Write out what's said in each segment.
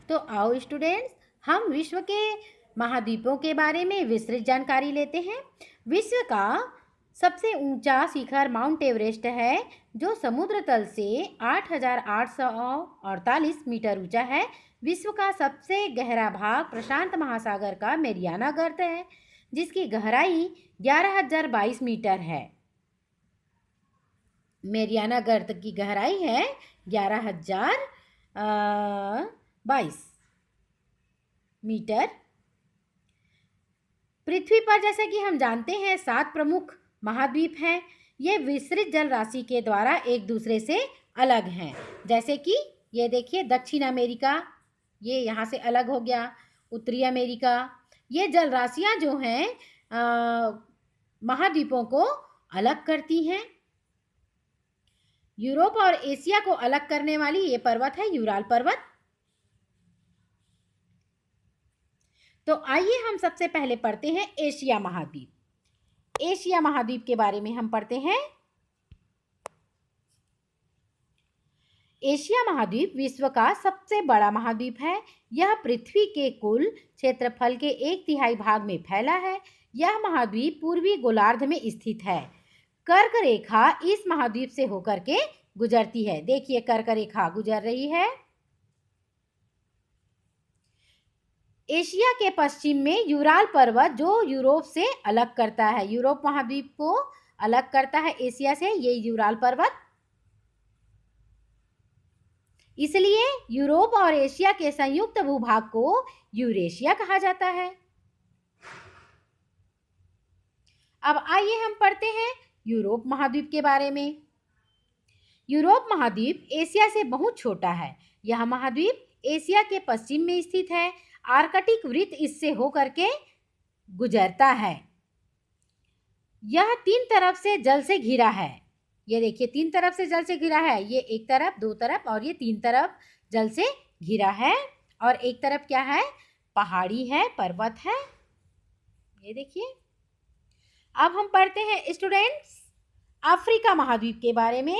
तो आओ स्टूडेंट्स, हम विश्व के महाद्वीपों के बारे में विस्तृत जानकारी लेते हैं। विश्व का सबसे ऊंचा शिखर माउंट एवरेस्ट है, जो समुद्र तल से 8,848 मीटर ऊंचा है। विश्व का सबसे गहरा भाग प्रशांत महासागर का मैरियाना गर्त है, जिसकी गहराई 11,022 मीटर है। मैरियाना गर्त की गहराई है 11,022 मीटर। पृथ्वी पर जैसे कि हम जानते हैं 7 प्रमुख महाद्वीप हैं। ये विस्तृत जल राशि के द्वारा एक दूसरे से अलग हैं। जैसे कि ये देखिए, दक्षिण अमेरिका, ये यहाँ से अलग हो गया। उत्तरी अमेरिका, ये जल राशियाँ जो हैं महाद्वीपों को अलग करती हैं। यूरोप और एशिया को अलग करने वाली ये पर्वत है यूराल पर्वत। तो आइए हम सबसे पहले पढ़ते हैं एशिया महाद्वीप। एशिया महाद्वीप के बारे में हम पढ़ते हैं। एशिया महाद्वीप विश्व का सबसे बड़ा महाद्वीप है। यह पृथ्वी के कुल क्षेत्रफल के 1/3 भाग में फैला है। यह महाद्वीप पूर्वी गोलार्ध में स्थित है। कर्क रेखा इस महाद्वीप से होकर के गुजरती है। देखिए, कर्क रेखा गुजर रही है। एशिया के पश्चिम में यूराल पर्वत, जो यूरोप से अलग करता है, यूरोप महाद्वीप को अलग करता है एशिया से, ये यूराल पर्वत। इसलिए यूरोप और एशिया के संयुक्त भूभाग को यूरेशिया कहा जाता है। अब आइए हम पढ़ते हैं यूरोप महाद्वीप के बारे में। यूरोप महाद्वीप एशिया से बहुत छोटा है। यह महाद्वीप एशिया के पश्चिम में स्थित है। आर्कटिक वृत्त इससे होकर के गुजरता है। यह 3 तरफ से जल से घिरा है। ये देखिए, 3 तरफ से जल से घिरा है। ये एक तरफ, 2 तरफ और ये 3 तरफ जल से घिरा है। और एक तरफ क्या है? पहाड़ी है, पर्वत है। ये देखिए। अब हम पढ़ते हैं स्टूडेंट्स अफ्रीका महाद्वीप के बारे में।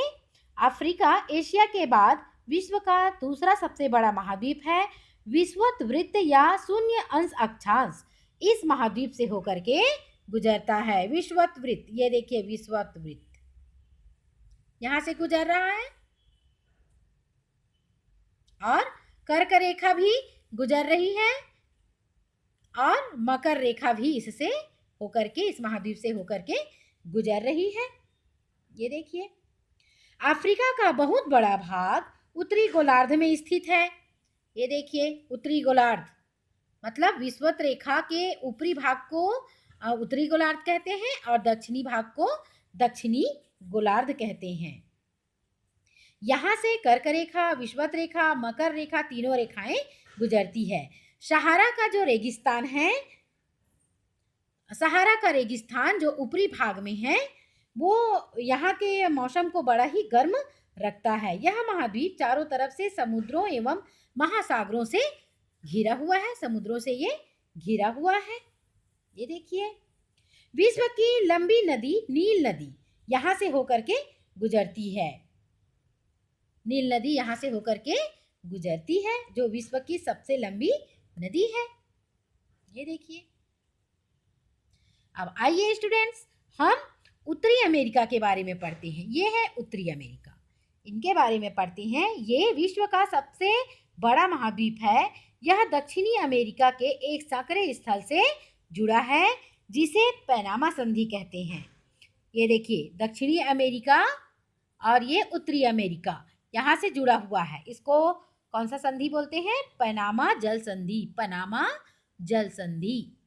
अफ्रीका एशिया के बाद विश्व का दूसरा सबसे बड़ा महाद्वीप है। विषुवत वृत्त या शून्य अंश अक्षांश इस महाद्वीप से होकर के गुजरता है। विषुवत वृत्त, ये देखिए, विषुवत वृत्त यहां से गुजर रहा है। और कर्क रेखा भी गुजर रही है और मकर रेखा भी इससे होकर के, इस महाद्वीप से होकर के गुजर रही है। ये देखिए, अफ्रीका का बहुत बड़ा भाग उत्तरी गोलार्ध में स्थित है। ये देखिए, उत्तरी गोलार्ध मतलब विषुवत रेखा के ऊपरी भाग को उत्तरी गोलार्ध कहते हैं और दक्षिणी भाग को दक्षिणी गोलार्ध कहते हैं। यहाँ से कर्क रेखा, विषुवत रेखा, मकर रेखा, तीनों रेखाएं गुजरती है। सहारा का जो रेगिस्तान है, सहारा का रेगिस्तान जो ऊपरी भाग में है, वो यहाँ के मौसम को बड़ा ही गर्म रखता है। यह महाद्वीप चारों तरफ से समुद्रों एवं महासागरों से घिरा हुआ है। समुद्रों से ये घिरा हुआ है। ये देखिए, विश्व की लंबी नदी नील नदी यहाँ से होकर के गुजरती है। नील नदी यहाँ से होकर के गुजरती है, जो विश्व की सबसे लंबी नदी है। ये देखिए। अब आइए स्टूडेंट्स, हम उत्तरी अमेरिका के बारे में पढ़ते हैं। ये है उत्तरी अमेरिका, इनके बारे में पढ़ते हैं। ये विश्व का सबसे बड़ा महाद्वीप है। यह दक्षिणी अमेरिका के एक संकरे स्थल से जुड़ा है, जिसे पैनामा संधि कहते हैं। ये देखिए, दक्षिणी अमेरिका और ये उत्तरी अमेरिका यहाँ से जुड़ा हुआ है। इसको कौन सा संधि बोलते हैं? पैनामा जल संधि। पैनामा जल संधि।